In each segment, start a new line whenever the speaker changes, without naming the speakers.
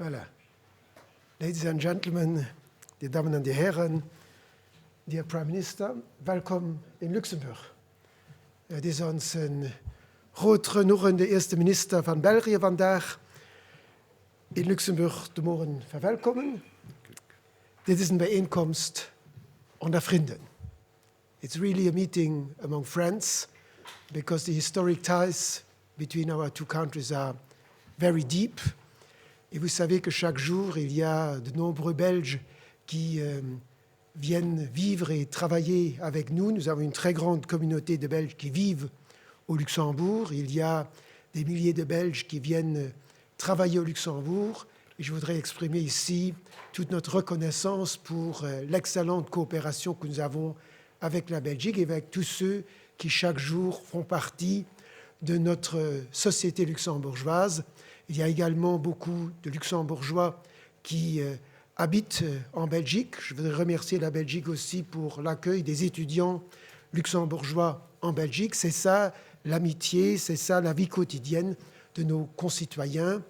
Voilà. Ladies and gentlemen, die Damen und die Herren, dear Prime Minister, welkom in Luxemburg. Het is ons een groot genoegen de eerste minister van België vandaag in Luxemburg te mogen verwelkomen. Dit is een bijeenkomst onder vrienden. It's really a meeting among friends because the historic ties between our two countries are very deep. Et vous savez que chaque jour, il y a de nombreux Belges qui viennent vivre et travailler avec nous. Nous avons une très grande communauté de Belges qui vivent au Luxembourg. Il y a des milliers de Belges qui viennent travailler au Luxembourg. Et je voudrais exprimer ici toute notre reconnaissance pour l'excellente coopération que nous avons avec la Belgique et avec tous ceux qui chaque jour font partie de notre société luxembourgeoise. Il y a également beaucoup de Luxembourgeois qui habitent en Belgique. Je voudrais remercier la Belgique aussi pour l'accueil des étudiants luxembourgeois en Belgique. C'est ça l'amitié, c'est ça la vie quotidienne de nos concitoyens.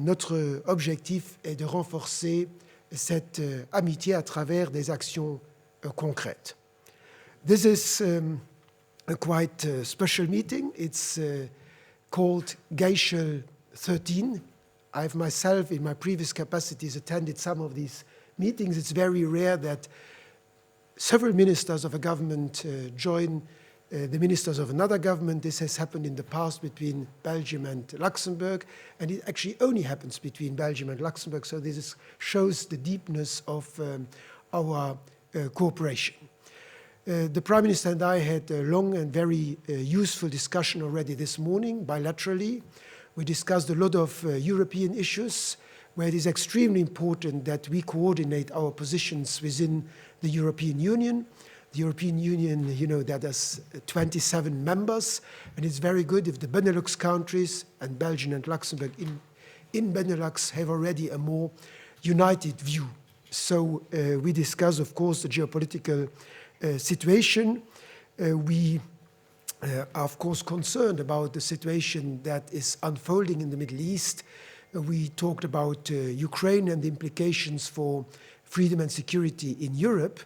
Notre objectif est de renforcer cette amitié à travers des actions concrètes. This is a quite special meeting. It's called Gäichel XIII. I've myself, in my previous capacities, attended some of these meetings. It's very rare that several ministers of a government join the ministers of another government. This has happened in the past between Belgium and Luxembourg, and it actually only happens between Belgium and Luxembourg, so this shows the deepness of our cooperation. The Prime Minister and I had a long and very useful discussion already this morning, bilaterally. We discussed a lot of European issues, where it is extremely important that we coordinate our positions within the European Union. The European Union, you know, that has 27 members, and it's very good if the Benelux countries, and Belgium and Luxembourg in Benelux, have already a more united view. So we discussed, of course, the geopolitical situation. We are, of course, concerned about the situation that is unfolding in the Middle East. We talked about Ukraine and the implications for freedom and security in Europe.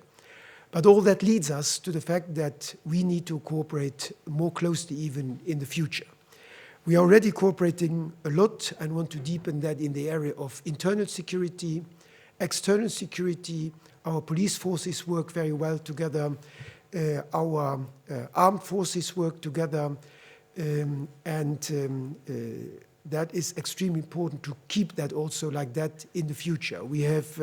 But all that leads us to the fact that we need to cooperate more closely even in the future. We are already cooperating a lot and want to deepen that in the area of internal security, external security. Our police forces work very well together. Our armed forces work together. That is extremely important to keep that also like that in the future. We have,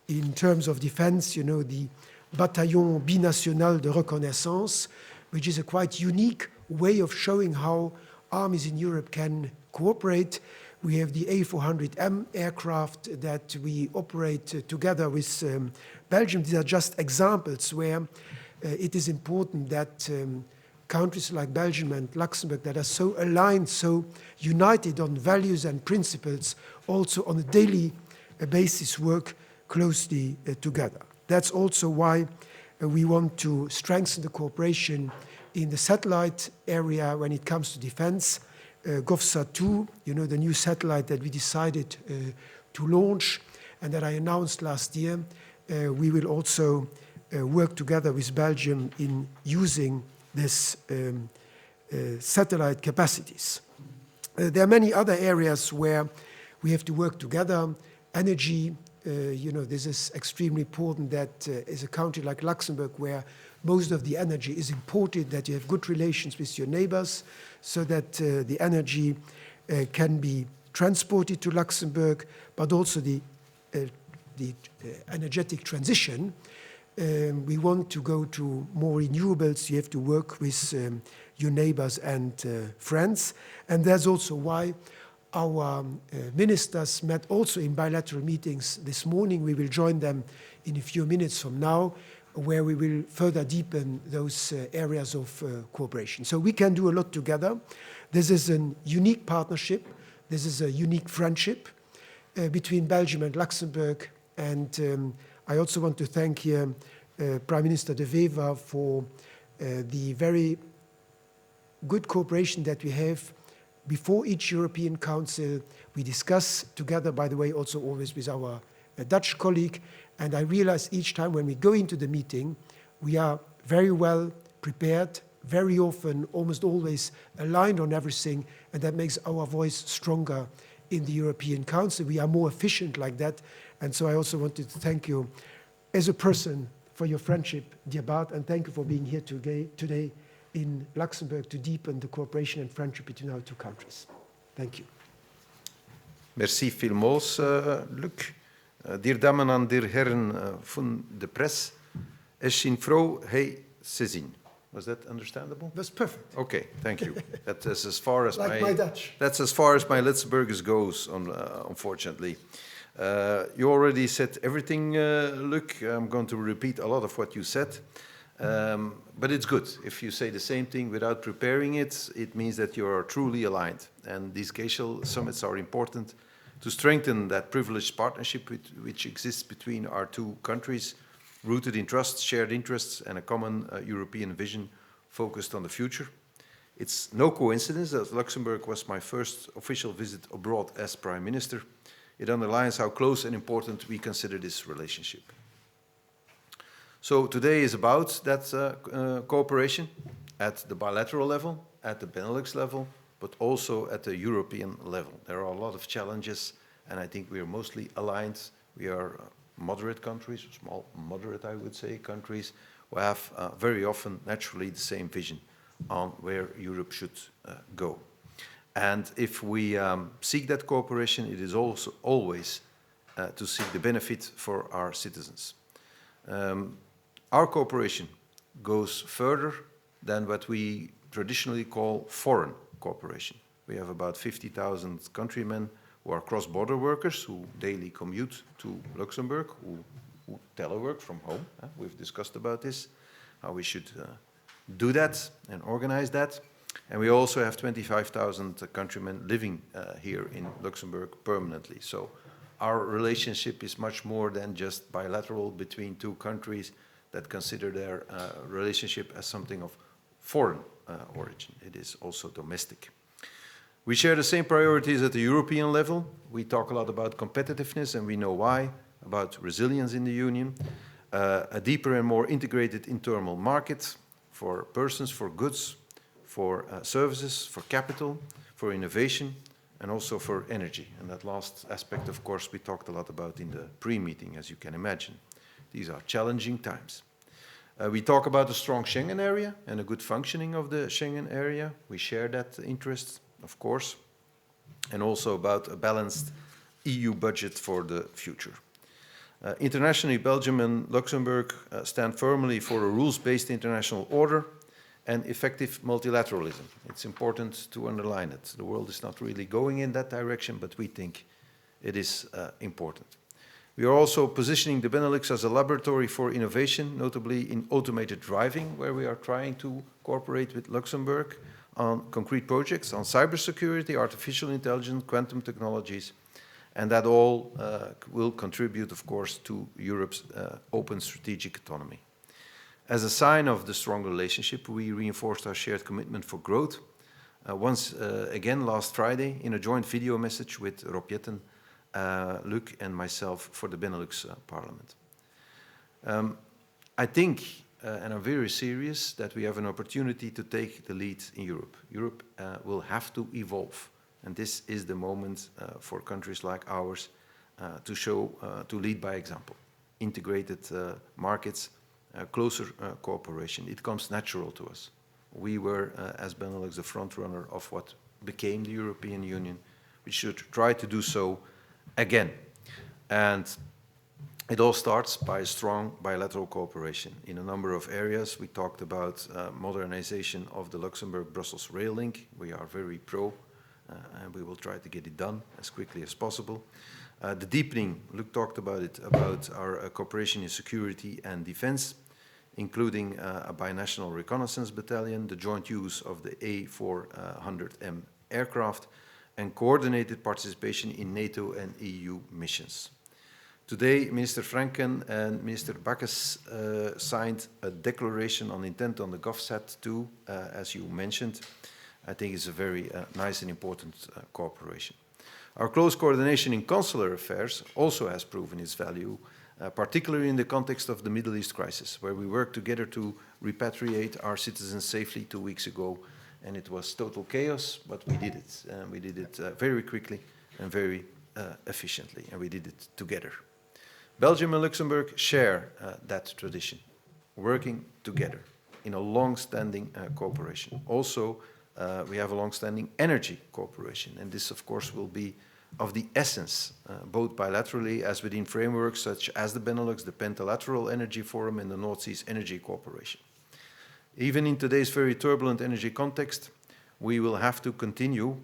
in terms of defense, you know, the Bataillon Binational de Reconnaissance, which is a quite unique way of showing how armies in Europe can cooperate. We have the A400M aircraft that we operate together with Belgium. These are just examples where it is important that countries like Belgium and Luxembourg that are so aligned, so united on values and principles, also on a daily basis work closely together. That's also why we want to strengthen the cooperation in the satellite area when it comes to defense. GovSat-2, you know, the new satellite that we decided to launch and that I announced last year, we will also work together with Belgium in using this satellite capacities. There are many other areas where we have to work together. Energy, you know, this is extremely important that is a country like Luxembourg where most of the energy is imported, that you have good relations with your neighbors so that the energy can be transported to Luxembourg, but also the energetic transition. We want to go to more renewables. You have to work with your neighbors and friends. And that's also why our ministers met also in bilateral meetings this morning. We will join them in a few minutes from now, where we will further deepen those areas of cooperation. So we can do a lot together. This is a unique partnership. This is a unique friendship between Belgium and Luxembourg. And I also want to thank here Prime Minister de Wever for the very good cooperation that we have before each European Council, we discuss together, by the way, also always with our Dutch colleague, and I realize each time when we go into the meeting, we are very well prepared, very often, almost always aligned on everything, and that makes our voice stronger in the European Council. We are more efficient like that, and so I also wanted to thank you as a person for your friendship, dear Bart, and thank you for being here today in Luxembourg to deepen the cooperation and friendship between our two countries. Thank you.
Merci vielmals, Luc. Dear Damen and dear Herren van de Press, es sind froh, hey, ze zien. Was that understandable?
That's perfect.
Okay, thank you. That is as far as
like my Dutch.
That's as far as my Luxembourgish goes, unfortunately. You already said everything, Luc. I'm going to repeat a lot of what you said. But it's good. If you say the same thing without preparing it, it means that you are truly aligned. And these Gäichel summits are important to strengthen that privileged partnership which exists between our two countries, rooted in trust, shared interests, and a common European vision focused on the future. It's no coincidence that Luxembourg was my first official visit abroad as Prime Minister. It underlines how close and important we consider this relationship. So today is about that cooperation at the bilateral level, at the Benelux level, but also at the European level. There are a lot of challenges, and I think we are mostly aligned. We are moderate countries, small, moderate, I would say, countries who have very often, naturally, the same vision on where Europe should go. And if we seek that cooperation, it is also always to seek the benefit for our citizens. Our cooperation goes further than what we traditionally call foreign cooperation. We have about 50,000 countrymen who are cross-border workers who daily commute to Luxembourg, who telework from home. We've discussed about this, how we should do that and organize that. And we also have 25,000 countrymen living here in Luxembourg permanently. So our relationship is much more than just bilateral between two countries that consider their relationship as something of foreign origin. It is also domestic. We share the same priorities at the European level. We talk a lot about competitiveness, and we know why, about resilience in the Union, a deeper and more integrated internal market for persons, for goods, for services, for capital, for innovation, and also for energy. And that last aspect, of course, we talked a lot about in the pre-meeting, as you can imagine. These are challenging times. We talk about a strong Schengen area and a good functioning of the Schengen area. We share that interest, of course, and also about a balanced EU budget for the future. Internationally, Belgium and Luxembourg stand firmly for a rules-based international order and effective multilateralism. It's important to underline it. The world is not really going in that direction, but we think it is important. We are also positioning the Benelux as a laboratory for innovation, notably in automated driving, where we are trying to cooperate with Luxembourg on concrete projects on cybersecurity, artificial intelligence, quantum technologies, and that all will contribute, of course, to Europe's open strategic autonomy. As a sign of the strong relationship, we reinforced our shared commitment for growth once again last Friday in a joint video message with Rob Jetten, Luc and myself for the Benelux Parliament. I think, and I'm very serious, that we have an opportunity to take the lead in Europe. Europe will have to evolve, and this is the moment for countries like ours to lead by example. Integrated markets, closer cooperation. It comes natural to us. We were, as Benelux, the front runner of what became the European Union. We should try to do so again. And it all starts by strong bilateral cooperation. In a number of areas, we talked about modernization of the Luxembourg-Brussels rail link. We are very pro, and we will try to get it done as quickly as possible. The deepening, Luc talked about it, about our cooperation in security and defense, including a binational reconnaissance battalion, the joint use of the A400M aircraft, and coordinated participation in NATO and EU missions. Today, Minister Franken and Minister Bakkes signed a declaration on intent on the GovSat 2, as you mentioned. I think is a very nice and important cooperation. Our close coordination in consular affairs also has proven its value, particularly in the context of the Middle East crisis, where we worked together to repatriate our citizens safely 2 weeks ago. And it was total chaos, but we did it. We did it very quickly and very efficiently, and we did it together. Belgium and Luxembourg share that tradition, working together in a long-standing cooperation. Also, we have a long-standing energy cooperation, and this, of course, will be of the essence, both bilaterally as within frameworks such as the Benelux, the Pentalateral Energy Forum, and the North Seas Energy Cooperation. Even in today's very turbulent energy context, we will have to continue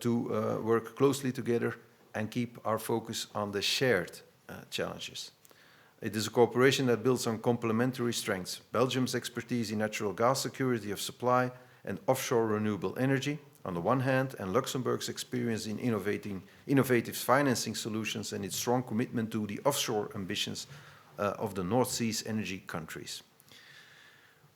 to work closely together and keep our focus on the shared challenges. It is a cooperation that builds on complementary strengths. Belgium's expertise in natural gas security of supply and offshore renewable energy, on the one hand, and Luxembourg's experience in innovative financing solutions and its strong commitment to the offshore ambitions of the North Seas energy countries.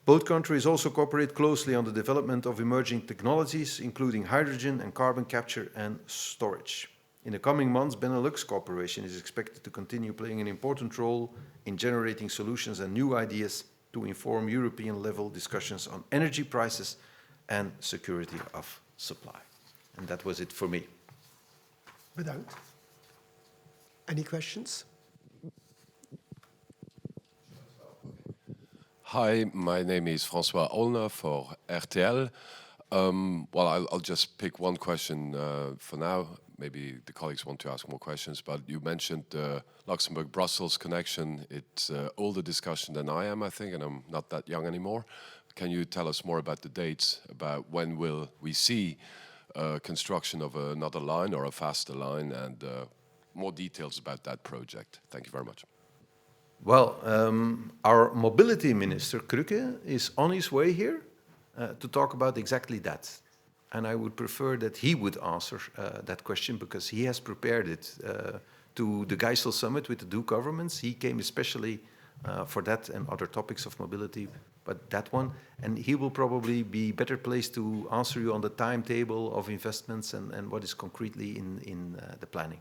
Both countries also cooperate closely on the development of emerging technologies, including hydrogen and carbon capture and storage. In the coming months, Benelux cooperation is expected to continue playing an important role in generating solutions and new ideas to inform European-level discussions on energy prices and security of supply. And that was it for me.
Bedankt. Any questions?
Hi, my name is François Olner for RTL. Well, I'll just pick one question for now. Maybe the colleagues want to ask more questions, but you mentioned the Luxembourg-Brussels connection. It's an older discussion than I am, I think, and I'm not that young anymore. Can you tell us more about the dates, about when will we see construction of another line or a faster line, and more details about that project? Thank you very much.
Well, our mobility minister, Krukke, is on his way here to talk about exactly that. And I would prefer that he would answer that question, because he has prepared it to the Gäichel summit with the two governments. He came especially for that and other topics of mobility, but that one. And he will probably be better placed to answer you on the timetable of investments and what is concretely in the planning.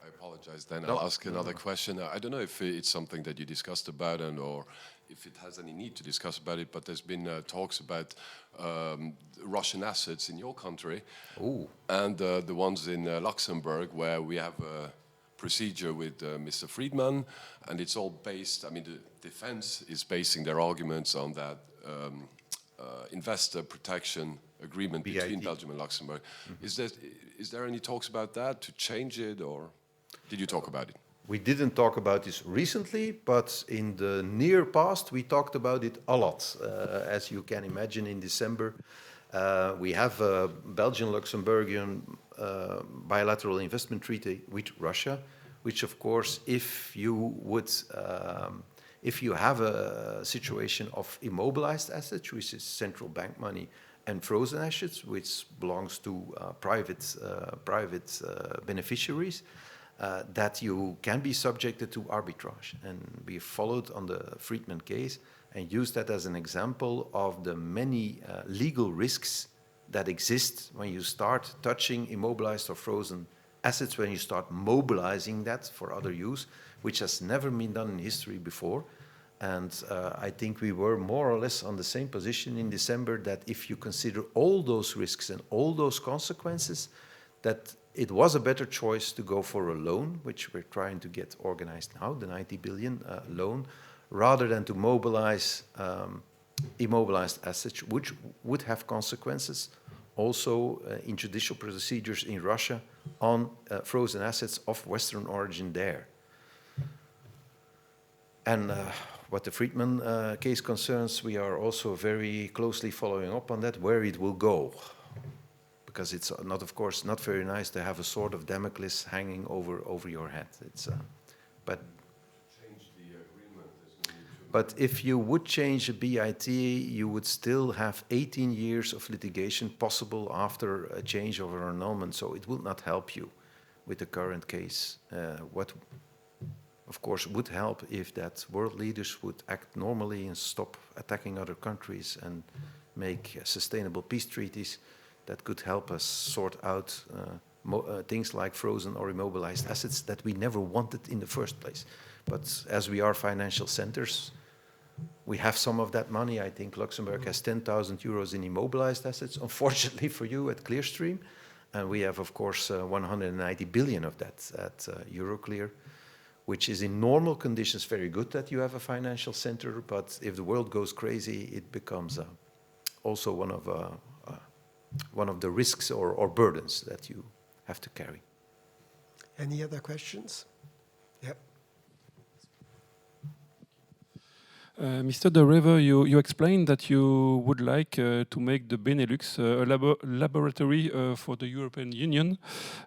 I apologize then. I'll ask another question. I don't know if it's something that you discussed about or if it has any need to discuss about it, but there's been talks about Russian assets in your country.
Ooh.
And the ones in Luxembourg, where we have a procedure with Mr. Frieden, and it's all based, I mean, the defense is basing their arguments on that investor protection agreement between Belgium and Luxembourg. Mm-hmm. Is there any talks about that to change it, or did you talk about it?
We didn't talk about this recently, but in the near past, we talked about it a lot. As you can imagine, in December, we have a Belgian-Luxembourgian bilateral investment treaty with Russia, which, of course, if you have a situation of immobilized assets, which is central bank money, and frozen assets, which belongs to private beneficiaries, that you can be subjected to arbitrage. And we followed on the Frieden case and used that as an example of the many legal risks that exist when you start touching immobilized or frozen assets, when you start mobilizing that for other use, which has never been done in history before. And I think we were more or less on the same position in December, that if you consider all those risks and all those consequences, that it was a better choice to go for a loan, which we're trying to get organized now, the 90 billion loan, rather than to mobilize immobilized assets, which would have consequences also in judicial procedures in Russia on frozen assets of Western origin there. And what the Frieden case concerns, we are also very closely following up on that, where it will go. Because it's not, of course, not very nice to have a sword of Damocles hanging over your head. It's, but
change the agreement.
But if you would change a BIT, you would still have 18 years of litigation possible after a change of an annulment. So it would not help you with the current case. What, of course, would help if that world leaders would act normally and stop attacking other countries and make sustainable peace treaties that could help us sort out things like frozen or immobilized assets that we never wanted in the first place. But as we are financial centers, we have some of that money. I think Luxembourg has 10,000 euros in immobilized assets, unfortunately for you, at Clearstream. And we have, of course, 190 billion of that at Euroclear, which is in normal conditions very good that you have a financial center. But if the world goes crazy, it becomes also one of the risks or burdens that you have to carry.
Any other questions? Yeah.
Mr. De Wever, you explained that you would like to make the Benelux a laboratory for the European Union.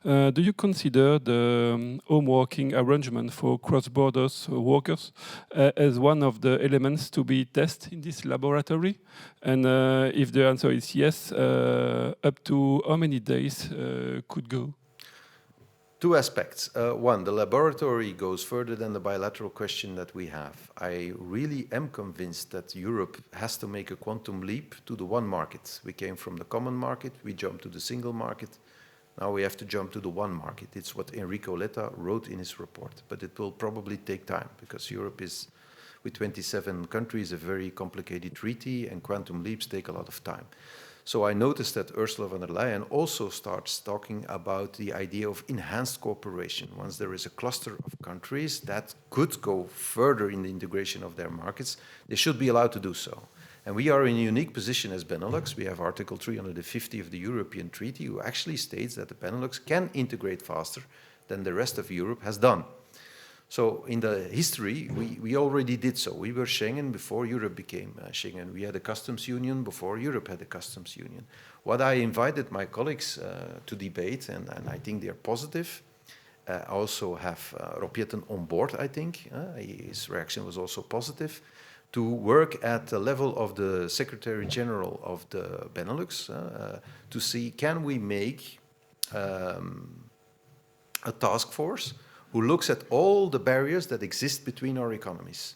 Do you consider the home working arrangement for cross-border workers as one of the elements to be tested in this laboratory? And if the answer is yes, up to how many days could go?
Two aspects. One, the laboratory goes further than the bilateral question that we have. I really am convinced that Europe has to make a quantum leap to the one market. We came from the common market, we jumped to the single market. Now we have to jump to the one market. It's what Enrico Letta wrote in his report. But it will probably take time because Europe is, with 27 countries, a very complicated treaty, and quantum leaps take a lot of time. So I noticed that Ursula von der Leyen also starts talking about the idea of enhanced cooperation. Once there is a cluster of countries that could go further in the integration of their markets, they should be allowed to do so. And we are in a unique position as Benelux. We have Article 350 of the European Treaty, who actually states that the Benelux can integrate faster than the rest of Europe has done. So in the history, we already did so. We were Schengen before Europe became Schengen. We had a customs union before Europe had a customs union. What I invited my colleagues to debate, and I think they're positive, I also have Rob Jetten on board, I think. His reaction was also positive, to work at the level of the Secretary General of the Benelux to see, can we make a task force who looks at all the barriers that exist between our economies.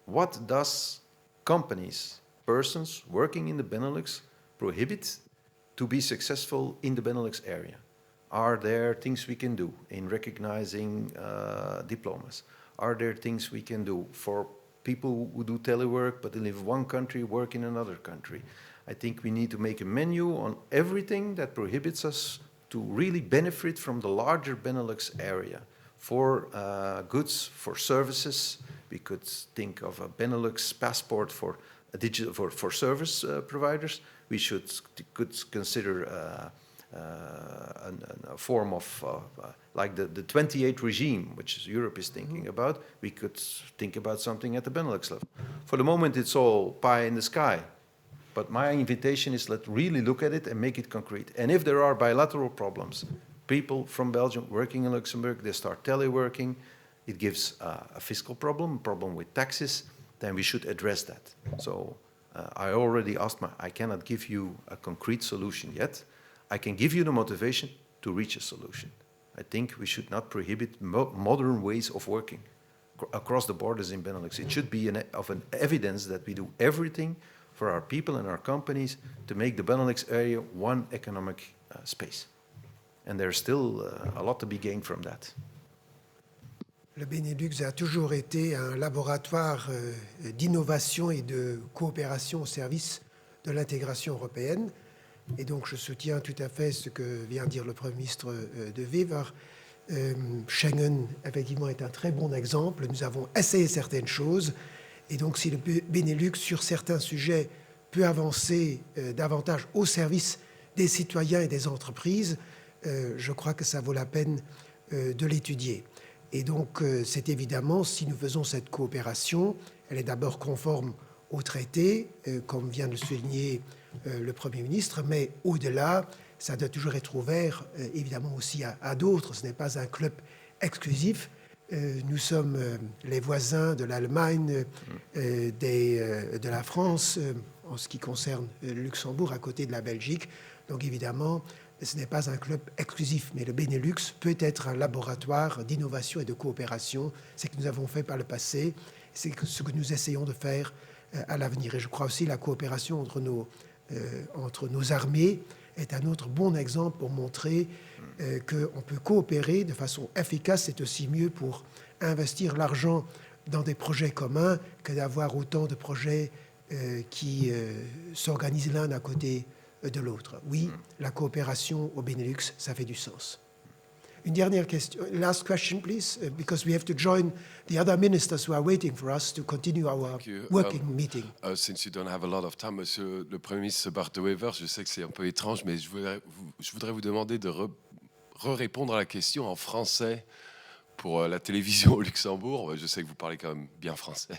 What does companies, persons working in the Benelux prohibit to be successful in the Benelux area? Are there things we can do in recognizing diplomas? Are there things we can do for people who do telework but live in one country, work in another country? I think we need to make a menu on everything that prohibits us to really benefit from the larger Benelux area. For goods, for services, we could think of a Benelux passport for service providers. We could consider a form of like the 28 regime, which Europe is thinking about. We could think about something at the Benelux level. For the moment, it's all pie in the sky. But my invitation is, let's really look at it and make it concrete. And if there are bilateral problems, people from Belgium working in Luxembourg, they start teleworking, it gives a fiscal problem, a problem with taxes, then we should address that. So I already asked I cannot give you a concrete solution yet. I can give you the motivation to reach a solution. I think we should not prohibit modern ways of working across the borders in Benelux. It should be an evidence that we do everything for our people and our companies to make the Benelux area one economic space. And there's still a lot to be gained from that.
Le Benelux a toujours été un laboratoire d'innovation et de coopération au service de l'intégration européenne. Et donc je soutiens tout à fait ce que vient de dire le Premier ministre de Wever. Schengen, effectivement, est un très bon exemple. Nous avons essayé certaines choses. Et donc si le Benelux, sur certains sujets, peut avancer davantage au service des citoyens et des entreprises, je crois que ça vaut la peine de l'étudier. Et donc, c'est évidemment, si nous faisons cette coopération, elle est d'abord conforme au traité, comme vient de le souligner le Premier ministre, mais au-delà, ça doit toujours être ouvert, évidemment, aussi à d'autres. Ce n'est pas un club exclusif. Nous sommes les voisins de l'Allemagne, de la France, en ce qui concerne le Luxembourg, à côté de la Belgique. Donc, évidemment, ce n'est pas un club exclusif, mais le Benelux peut être un laboratoire d'innovation et de coopération. C'est ce que nous avons fait par le passé, c'est ce que nous essayons de faire à l'avenir. Et je crois aussi que la coopération entre nos armées est un autre bon exemple pour montrer qu'on peut coopérer de façon efficace. C'est aussi mieux pour investir l'argent dans des projets communs que d'avoir autant de projets qui s'organisent l'un à côté de l'autre. Oui, la coopération au Benelux, ça fait du sens. Une dernière question. Last question, please, because we have to join the other ministers who are waiting for us to continue our working meeting.
Since you don't have a lot of time, Monsieur le Premier ministre Bart de Wever, je sais que c'est un peu étrange, mais je voudrais vous demander de répondre à la question en français pour la télévision au Luxembourg. Je sais que vous parlez quand même bien français.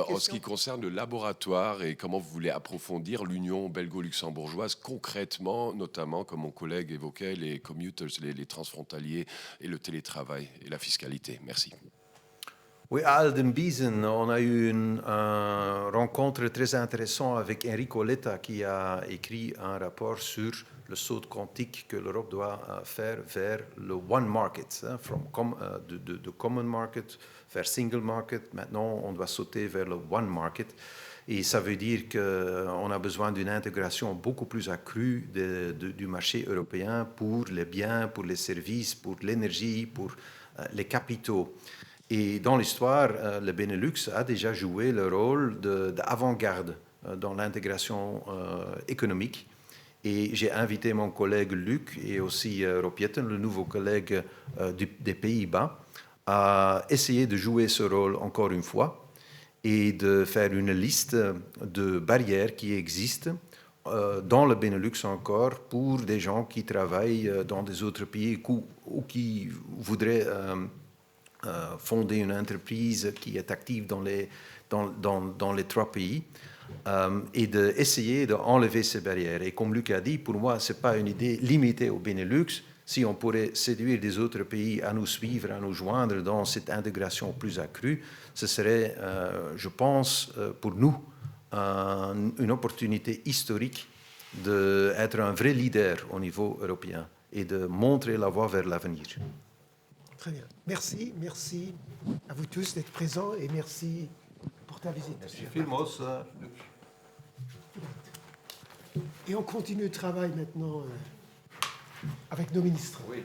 En ce qui concerne le laboratoire et comment vous voulez approfondir l'union belgo-luxembourgeoise concrètement, notamment, comme mon collègue évoquait, les commuters, les transfrontaliers et le télétravail et la fiscalité. Merci.
Oui, à Aldenbiesen, on a eu une rencontre très intéressante avec Enrico Letta qui a écrit un rapport sur le saut quantique que l'Europe doit faire vers le one market, de common market vers single market. Maintenant, on doit sauter vers le one market. Et ça veut dire qu'on a besoin d'une intégration beaucoup plus accrue du marché européen pour les biens, pour les services, pour l'énergie, pour les capitaux. Et dans l'histoire, le Benelux a déjà joué le rôle d'avant-garde dans l'intégration économique. Et j'ai invité mon collègue Luc et aussi Ropietten, le nouveau collègue des Pays-Bas, à essayer de jouer ce rôle encore une fois et de faire une liste de barrières qui existent dans le Benelux encore pour des gens qui travaillent dans des autres pays ou qui voudraient fonder une entreprise qui est active dans les trois pays. Et d'essayer d'enlever ces barrières. Et comme Luc a dit, pour moi, ce n'est pas une idée limitée au Benelux. Si on pourrait séduire des autres pays à nous suivre, à nous joindre dans cette intégration plus accrue, ce serait, je pense, pour nous, une opportunité historique d'être un vrai leader au niveau européen et de montrer la voie vers l'avenir.
Très bien. Merci à vous tous d'être présents et merci pour ta visite.
Merci vielmals, Luc.
Et on continue le travail maintenant avec nos ministres.
Oui.